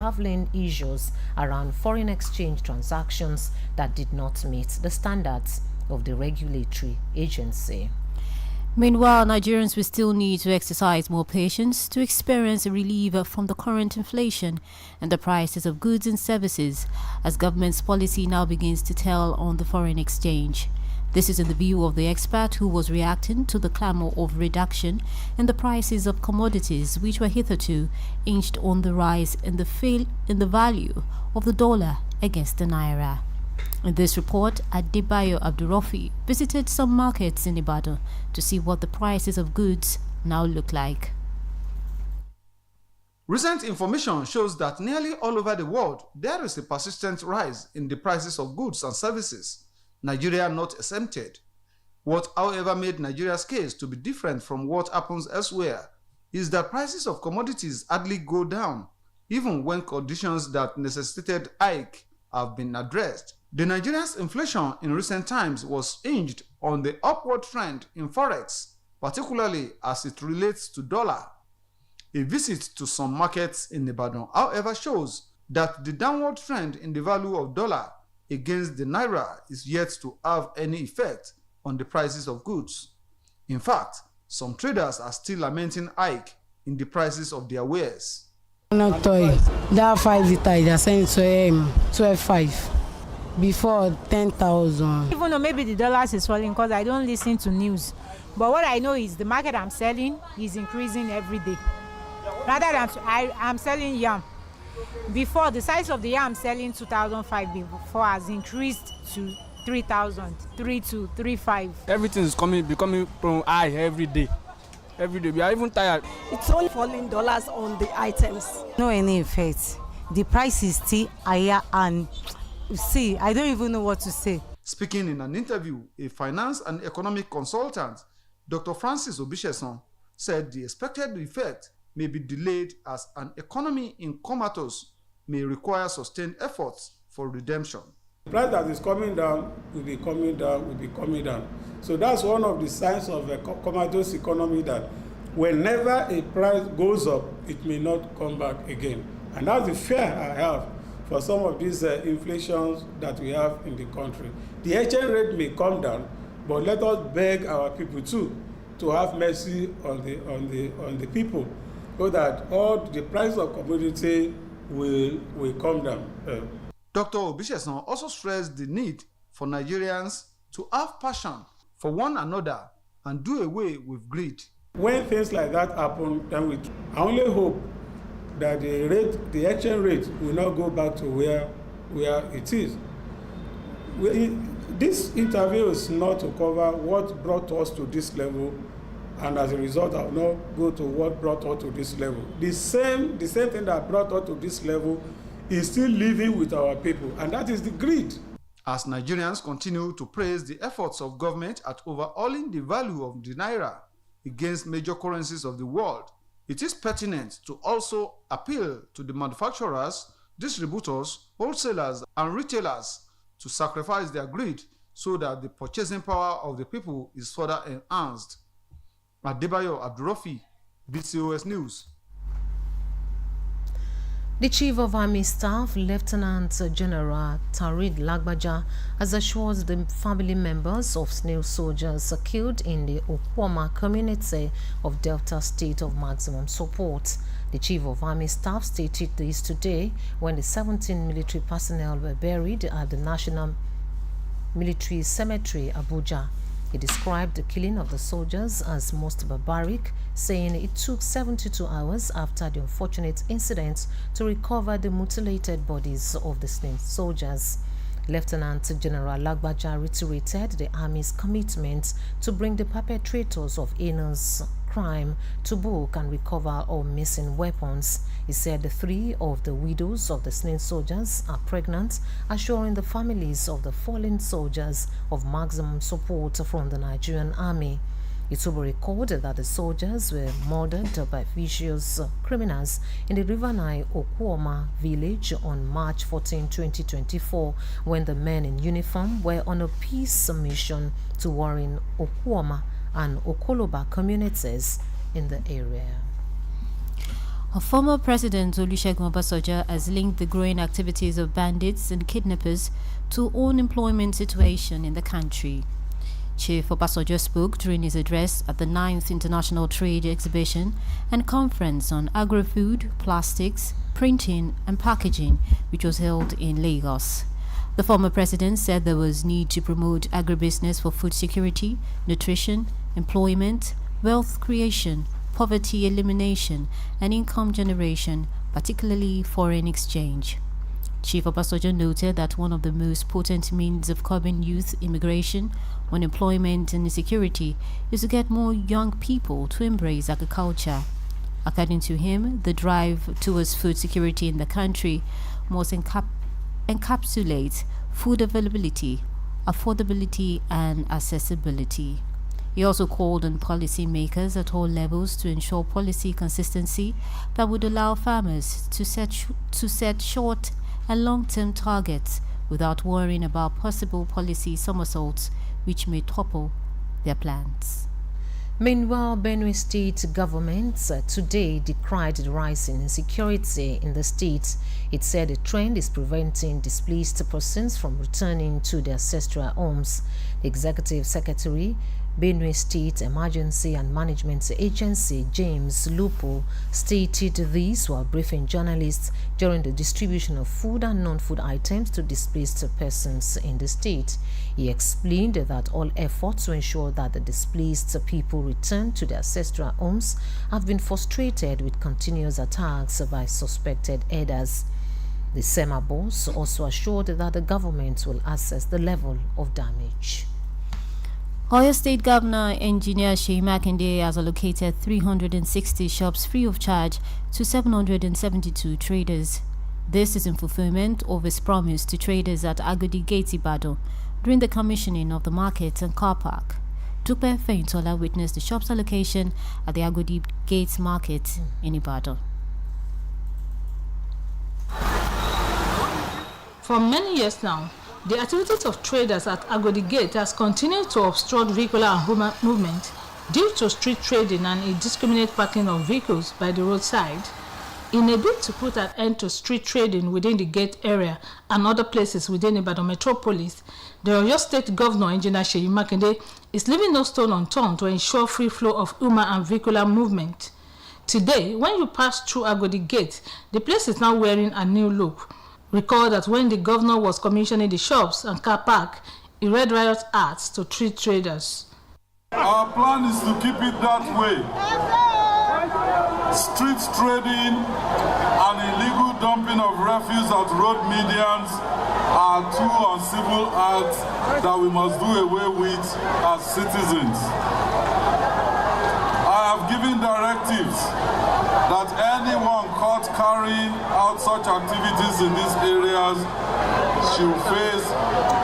unraveling issues around foreign exchange transactions that did not meet the standards of the regulatory agency. Meanwhile, Nigerians will still need to exercise more patience to experience a relief from the current inflation and the prices of goods and services as government's policy now begins to tell on the foreign exchange. This is in the view of the expert who was reacting to the clamor of reduction in the prices of commodities which were hitherto inched on the rise in the value of the dollar against the naira. In this report, Adebayo Abdurrafi visited some markets in Ibadan to see what the prices of goods now look like. Recent information shows that nearly all over the world, there is a persistent rise in the prices of goods and services, Nigeria not exempted. What, however, made Nigeria's case to be different from what happens elsewhere is that prices of commodities hardly go down, even when conditions that necessitated hike have been addressed. The Nigeria's inflation in recent times was hinged on the upward trend in forex, particularly as it relates to dollar. A visit to some markets in Ibadan, however, shows that the downward trend in the value of dollar against the naira is yet to have any effect on the prices of goods. In fact, some traders are still lamenting hike in the prices of their wares. That 5 liter is saying 12.5. Before 10,000. Even though maybe the dollars is falling because I don't listen to news, but what I know is the market I'm selling is increasing every day. Rather than I'm selling yam. Before, the size of the yam selling 2,005 before has increased to 3,000, 3,200, 3,500. Everything is becoming high every day. Every day we are even tired. It's only falling dollars on the items. No any effect. The price is still higher and see, I don't even know what to say. Speaking in an interview, a finance and economic consultant, Dr. Francis Obisheson, said the expected effect may be delayed as an economy in comatose may require sustained efforts for redemption. The price that is coming down will be coming down, will be coming down. So that's one of the signs of a comatose economy, that whenever a price goes up, it may not come back again. And that's the fear I have for some of these inflations that we have in the country. The exchange rate may come down, but let us beg our people too to have mercy on the people, so that all the price of commodity will come down. Dr. Obisheson also stressed the need for Nigerians to have passion for one another and do away with greed. When things like that happen, then I only hope that the exchange rate will not go back to where it is. This interview is not to cover what brought us to this level, and as a result, I will not go to what brought us to this level. The same thing that brought us to this level is still living with our people, and that is the greed. As Nigerians continue to praise the efforts of government at overhauling the value of the naira against major currencies of the world, it is pertinent to also appeal to the manufacturers, distributors, wholesalers, and retailers to sacrifice their greed so that the purchasing power of the people is further enhanced. Adebayo Abdurrafi, BCOS News. The Chief of Army Staff, Lieutenant General Tarid Lagbaja, has assured the family members of snail soldiers killed in the Okwoma community of Delta State of maximum support. The Chief of Army Staff stated this today when the 17 military personnel were buried at the National Military Cemetery, Abuja. He described the killing of the soldiers as most barbaric, saying it took 72 hours after the unfortunate incident to recover the mutilated bodies of the slain soldiers. Lieutenant General Lagbaja reiterated the Army's commitment to bring the perpetrators of heinous crime to book and recover all missing weapons. He said the 3 of the widows of the slain soldiers are pregnant, assuring the families of the fallen soldiers of maximum support from the Nigerian Army. It will be recorded that the soldiers were murdered by vicious criminals in the River Nile Okwoma village on March 14, 2024, when the men in uniform were on a peace mission to warring Okwoma and Okoloba communities in the area. Former President Olusegun Obasanjo has linked the growing activities of bandits and kidnappers to unemployment situation in the country. Chief Obasanjo spoke during his address at the 9th International Trade Exhibition and Conference on Agri-Food, Plastics, Printing and Packaging, which was held in Lagos. The former president said there was need to promote agribusiness for food security, nutrition, employment, wealth creation, poverty elimination, and income generation, particularly foreign exchange. Chief Obasanjo noted that one of the most potent means of curbing youth immigration, unemployment, and insecurity is to get more young people to embrace agriculture. According to him, the drive towards food security in the country must encapsulate food availability, affordability, and accessibility. He also called on policymakers at all levels to ensure policy consistency that would allow farmers to set short and long-term targets without worrying about possible policy somersaults which may topple their plans. Meanwhile, Benue State government today decried the rise in insecurity in the state. It said the trend is preventing displaced persons from returning to their ancestral homes. The Executive Secretary, Benue State Emergency and Management Agency, James Lupo, stated this while briefing journalists during the distribution of food and non-food items to displaced persons in the state. He explained that all efforts to ensure that the displaced people return to their ancestral homes have been frustrated with continuous attacks by suspected herders. The SEMA boss also assured that the government will assess the level of damage. Oyo State Governor Engineer Seyi Makinde has allocated 360 shops free of charge to 772 traders. This is in fulfillment of his promise to traders at Agodi Gate, Ibadan during the commissioning of the market and car park. Dupe Feintola witnessed the shop's allocation at the Agodi Gate market in Ibadan. For many years now, the activities of traders at Agodi Gate has continued to obstruct vehicular and human movement due to street trading and indiscriminate parking of vehicles by the roadside. In a bid to put an end to street trading within the gate area and other places within Ibadan metropolis, the Oyo State Governor Engineer Seyi Makinde is leaving no stone unturned to ensure free flow of human and vehicular movement. Today, when you pass through Agodi Gate, the place is now wearing a new look. Recall that when the governor was commissioning the shops and car park, he read riot acts to treat traders. Our plan is to keep it that way. Street trading and illegal dumping of refuse at road medians are two uncivil acts that we must do away with as citizens. I have given directives that anyone caught carrying out such activities in these areas should face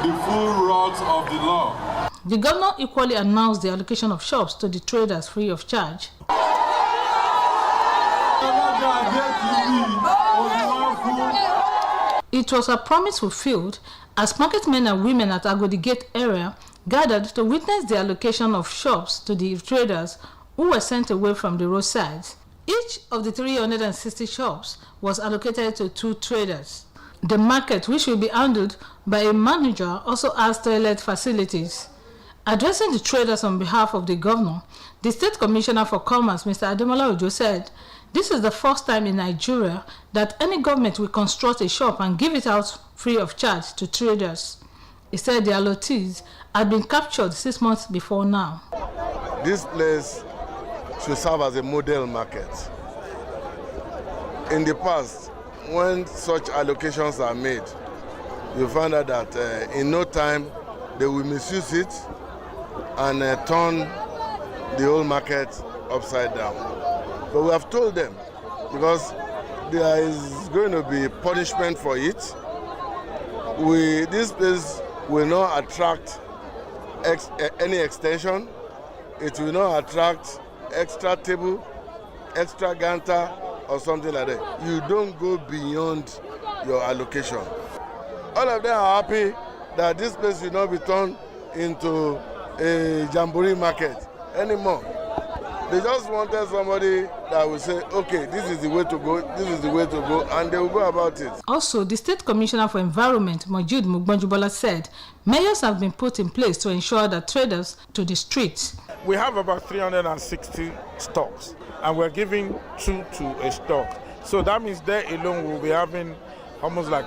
the full wrath of the law. The governor equally announced the allocation of shops to the traders free of charge. It was a promise fulfilled as market men and women at Agodi Gate area gathered to witness the allocation of shops to the traders who were sent away from the roadsides. Each of the 360 shops was allocated to 2 traders. The market, which will be handled by a manager, also has toilet facilities. Addressing the traders on behalf of the governor, the State Commissioner for Commerce, Mr. Ademola Ojo, said, "This is the first time in Nigeria that any government will construct a shop and give it out free of charge to traders." He said the allottees had been captured 6 months before now. This place should serve as a model market. In the past, when such allocations are made, you find out that in no time they will misuse it and turn the whole market upside down. But we have told them, because there is going to be punishment for it, this place will not attract any extension. It will not attract extra table, extra ganta, or something like that. You don't go beyond your allocation. All of them are happy that this place will not be turned into a jamboree market anymore. They just wanted somebody that will say, okay, this is the way to go, this is the way to go, and they will go about it. Also, the State Commissioner for Environment, Mojud Mugbanjubola, said measures have been put in place to ensure that traders to the streets. We have about 360 stocks, and we're giving 2 to a stock. So that means there alone we'll be having almost like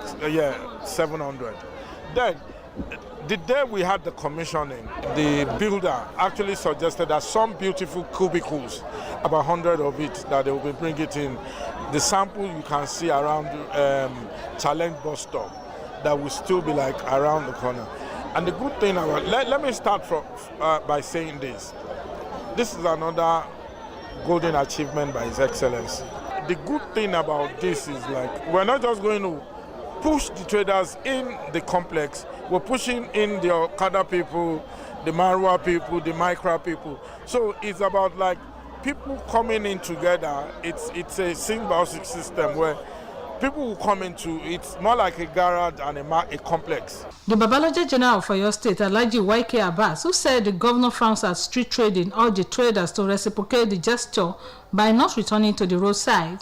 700. Then, the day we had the commissioning, the builder actually suggested that some beautiful cubicles, about 100 of it, that they will be bringing it in. The sample you can see around Challenge bus stop, that will still be like around the corner. And the good thing about, let me start by saying this. This is another golden achievement by His Excellency. The good thing about this is like, we're not just going to push the traders in the complex, we're pushing in the Okada people, the Marwa people, the Micra people. So it's about like people coming in together. It's a symbiotic system where people will come into, it's more like a garage and a complex. The Babaloja General for your state, Alhaji YK Abbas, who said the governor frowns at street trading, urged the traders to reciprocate the gesture by not returning to the roadside.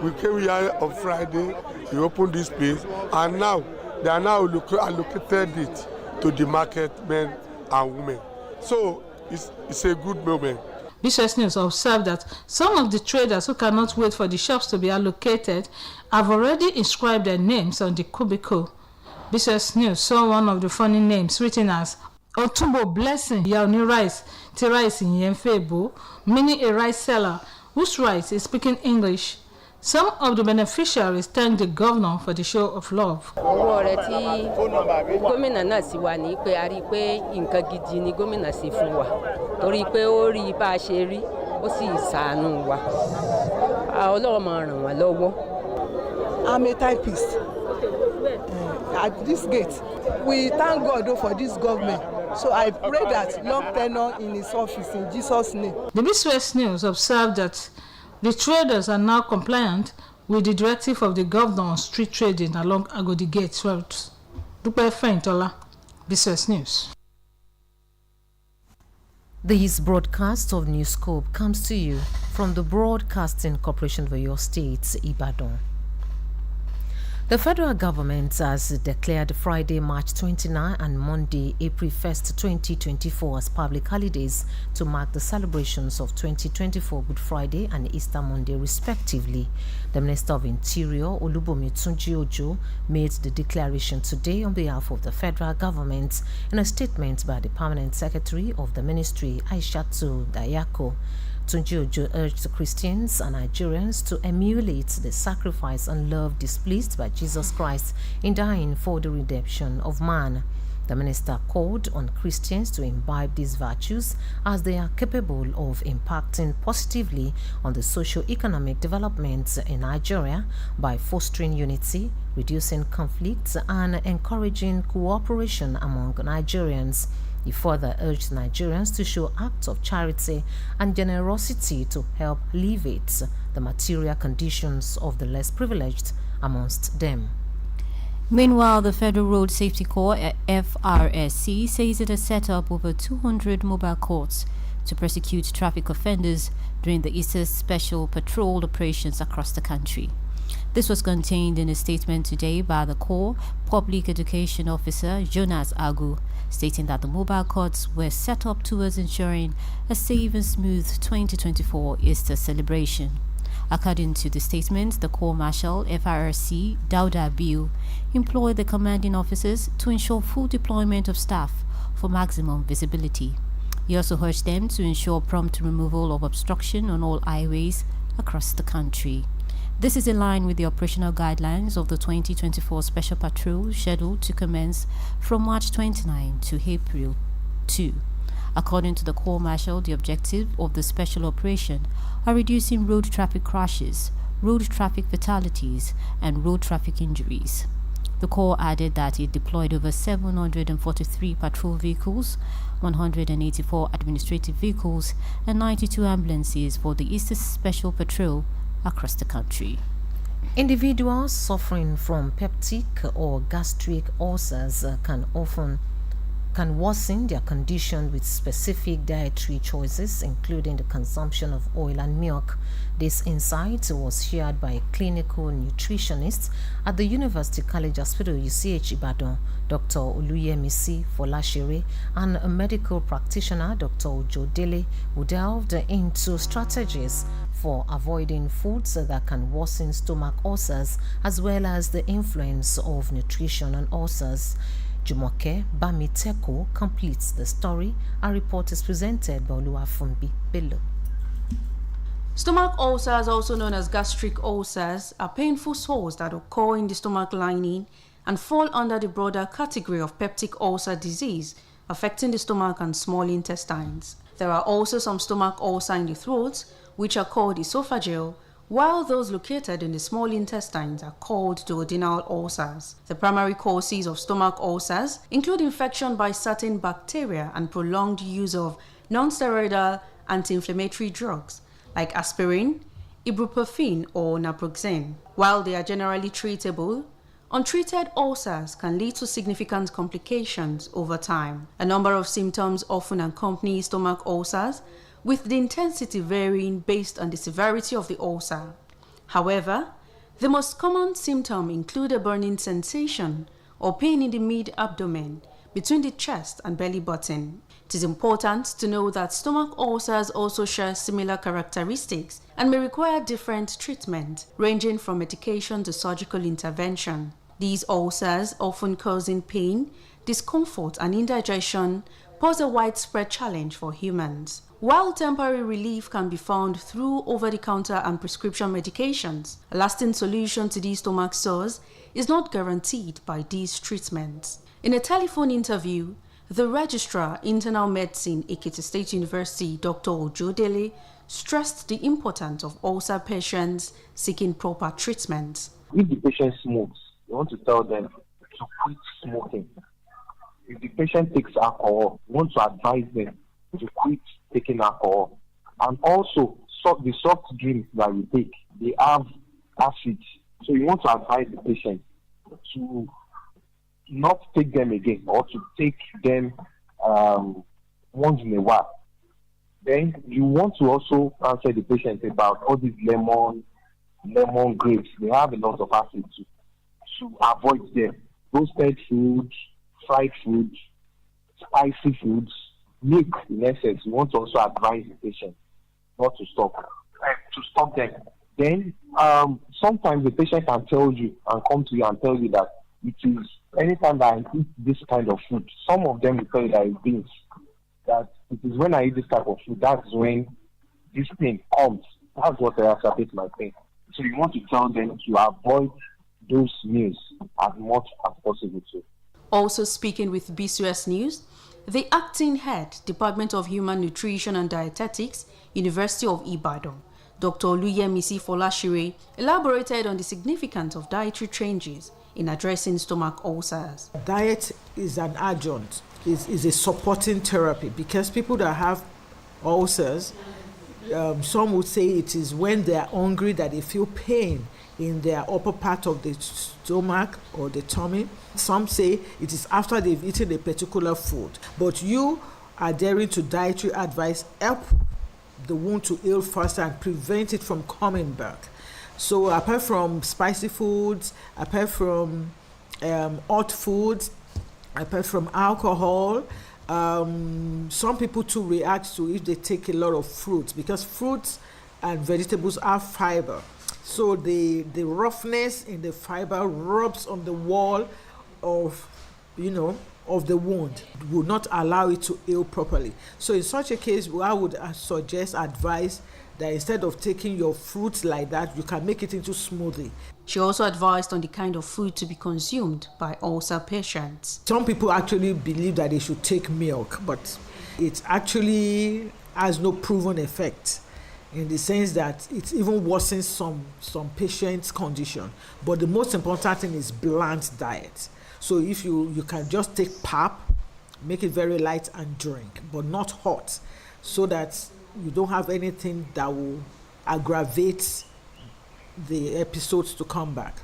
We came here on Friday, we opened this place, and now they are now allocated it to the market men and women. So it's a good moment. Business News observed that some of the traders who cannot wait for the shops to be allocated have already inscribed their names on the cubicle. Business News saw one of the funny names written as Otumbo Blessing Yaoni Rice, Rice in Yemfebo, meaning a rice seller whose rice is speaking English. Some of the beneficiaries thanked the governor for the show of love. Gómìnà náà sì wà ní pé a rí pé nǹkan gidi ni gómìnà ṣe fún wa torí pé ó rí bá a ṣe rí ó sì ṣàánú wa. Ọlọ́run máa ràn wá lọ́wọ́. I'm a typist at this gate. We thank God for this government. So I pray that long tenure in his office in Jesus' name. The Business News observed that the traders are now compliant with the directive of the governor on street trading along Agodi Gate roads. Dupe Feintola, Business News. This broadcast of Newscope comes to you from the Broadcasting Corporation for your state, Ibadan. The federal government has declared Friday, March 29 and Monday, April 1st, 2024 as public holidays to mark the celebrations of 2024 Good Friday and Easter Monday, respectively. The Minister of Interior, Olubomi Tunji-Ojo, made the declaration today on behalf of the federal government in a statement by the Permanent Secretary of the Ministry, Aishatu Dayako. Tunji-Ojo urged Christians and Nigerians to emulate the sacrifice and love displayed by Jesus Christ in dying for the redemption of man. The minister called on Christians to imbibe these virtues as they are capable of impacting positively on the socio-economic development in Nigeria by fostering unity, reducing conflicts, and encouraging cooperation among Nigerians. He further urged Nigerians to show acts of charity and generosity to help alleviate the material conditions of the less privileged amongst them. Meanwhile, the Federal Road Safety Corps, FRSC, says it has set up over 200 mobile courts to prosecute traffic offenders during the Easter Special Patrol operations across the country. This was contained in a statement today by the Corps Public Education Officer Jonas Agu, stating that the mobile courts were set up towards ensuring a safe and smooth 2024 Easter celebration. According to the statement, the Corps Marshal FRC Dauda Biu employed the commanding officers to ensure full deployment of staff for maximum visibility. He also urged them to ensure prompt removal of obstruction on all highways across the country. This is in line with the operational guidelines of the 2024 Special Patrol scheduled to commence from March 29 to April 2. According to the Corps Marshal, the objective of the special operation are reducing road traffic crashes, road traffic fatalities, and road traffic injuries. The Corps added that it deployed over 743 patrol vehicles, 184 administrative vehicles, and 92 ambulances for the Easter Special Patrol across the country. Individuals suffering from peptic or gastric ulcers can can worsen their condition with specific dietary choices, including the consumption of oil and milk. This insight was shared by a clinical nutritionist at the University College Hospital UCH Ibadan, Dr. OLUYOLEFM Folashire, and a medical practitioner, Dr. OJODELE, who delved into strategies for avoiding foods that can worsen stomach ulcers, as well as the influence of nutrition on ulcers. Jumoke Bamiteko completes the story. Our report is presented by Oluwafunbi Bello. Stomach ulcers, also known as gastric ulcers, are painful sores that occur in the stomach lining and fall under the broader category of peptic ulcer disease, affecting the stomach and small intestines. There are also some stomach ulcer in the throat, which are called esophageal, while those located in the small intestines are called duodenal ulcers. The primary causes of stomach ulcers include infection by certain bacteria and prolonged use of non-steroidal anti-inflammatory drugs like aspirin, ibuprofen, or naproxen. While they are generally treatable, untreated ulcers can lead to significant complications over time. A number of symptoms often accompany stomach ulcers, with the intensity varying based on the severity of the ulcer. However, the most common symptom include a burning sensation or pain in the mid-abdomen, between the chest and belly button. It is important to know that stomach ulcers also share similar characteristics and may require different treatment, ranging from medication to surgical intervention. These ulcers, often causing pain, discomfort, and indigestion, pose a widespread challenge for humans. While temporary relief can be found through over-the-counter and prescription medications, a lasting solution to these stomach sores is not guaranteed by these treatments. In a telephone interview, the Registrar, Internal Medicine, Ekiti State University, Dr. OJODELE, stressed the importance of ulcer patients seeking proper treatment. If the patient smokes, you want to tell them to quit smoking. If the patient takes alcohol, you want to advise them to quit taking alcohol. And also, the soft drinks that we take, they have acid. So you want to advise the patient to not take them again, or to take them once in a while. Then you want to also answer the patient about all these lemon grapes. They have a lot of acid to avoid them. Roasted foods, fried foods, spicy foods, milk in essence. You want to also advise the patient not to stop them. Then sometimes the patient can tell you and come to you and tell you that it is anytime that I eat this kind of food, some of them will tell you that it's beans. That it is when I eat this type of food, that's when this pain comes. That's what exacerbates my pain. So you want to tell them to avoid those meals as much as possible too. Also speaking with BCS News, the acting head, Department of Human Nutrition and Dietetics, University of Ibadan, Dr. OLUYOLEFM Folashire, elaborated on the significance of dietary changes in addressing stomach ulcers. Diet is an adjunct, is a supporting therapy, because people that have ulcers, some would say it is when they are hungry that they feel pain in their upper part of the stomach or the tummy. Some say it is after they've eaten a particular food. But you adhering to dietary advice help the wound to heal faster and prevent it from coming back. So apart from spicy foods, apart from hot foods, apart from alcohol, some people too react to if they take a lot of fruits, because fruits and vegetables have fiber. So the roughness in the fiber rubs on the wall of the wound, will not allow it to heal properly. So in such a case, I would advise that instead of taking your fruits like that, you can make it into smoothie. She also advised on the kind of food to be consumed by ulcer patients. Some people actually believe that they should take milk, but it actually has no proven effect, in the sense that it even worsens some patients' condition. But the most important thing is bland diet. So if you can just take pap, make it very light and drink, but not hot, so that you don't have anything that will aggravate the episodes to come back.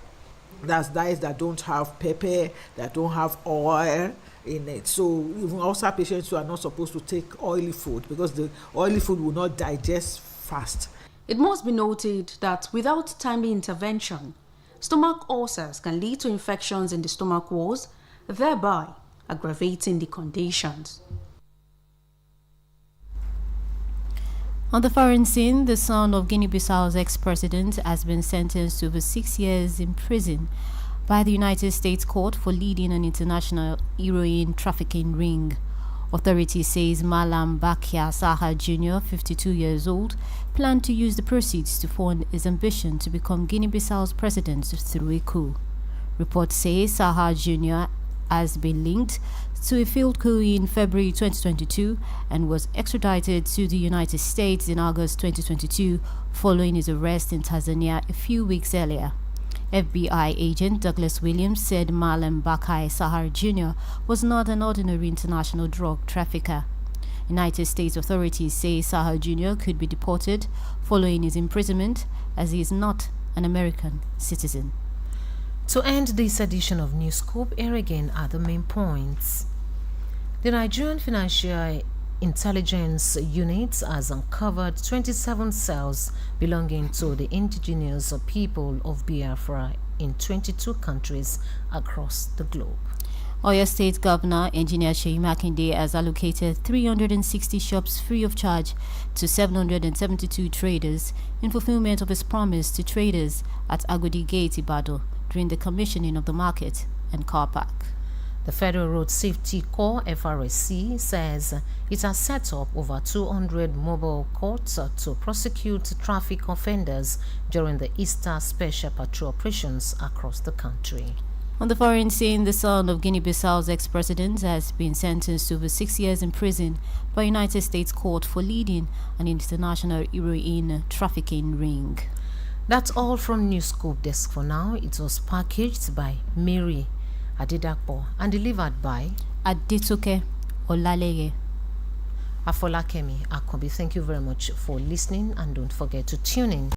That's diets that don't have pepper, that don't have oil in it. So even ulcer patients who are not supposed to take oily food because the oily food will not digest fast. It must be noted that without timely intervention, stomach ulcers can lead to infections in the stomach walls, thereby aggravating the conditions. On the foreign scene, the son of Guinea-Bissau's ex-president has been sentenced to over 6 years in prison by the United States court for leading an international heroin trafficking ring. Authorities says Malam Bakia Saha Jr., 52 years old, planned to use the proceeds to fund his ambition to become Guinea-Bissau's president through a coup. Reports say Saha Jr. has been linked to a failed coup in February 2022 and was extradited to the United States in August 2022 following his arrest in Tanzania a few weeks earlier. FBI agent Douglas Williams said Malam Bakai Sahar Jr. was not an ordinary international drug trafficker. United States authorities say Sahar Jr. could be deported following his imprisonment as he is not an American citizen. To end this edition of Newscope, here again are the main points. The Nigerian Financial Intelligence Unit has uncovered 27 cells belonging to the indigenous people of Biafra in 22 countries across the globe. Oyo State Governor Engineer Seyi Makinde has allocated 360 shops free of charge to 772 traders in fulfillment of his promise to traders at Agodi Gate, Ibadan during the commissioning of the market and car park. The Federal Road Safety Corps (FRSC) says it has set up over 200 mobile courts to prosecute traffic offenders during the Easter Special Patrol operations across the country. On the foreign scene, the son of Guinea-Bissau's ex-president has been sentenced to over 6 years in prison by a United States court for leading an international heroin trafficking ring. That's all from Newscope Desk for now. It was packaged by Mary Adedakpo and delivered by Adetoke Olaleye. Afolakemi Akobi. Thank you very much for listening, and don't forget to tune in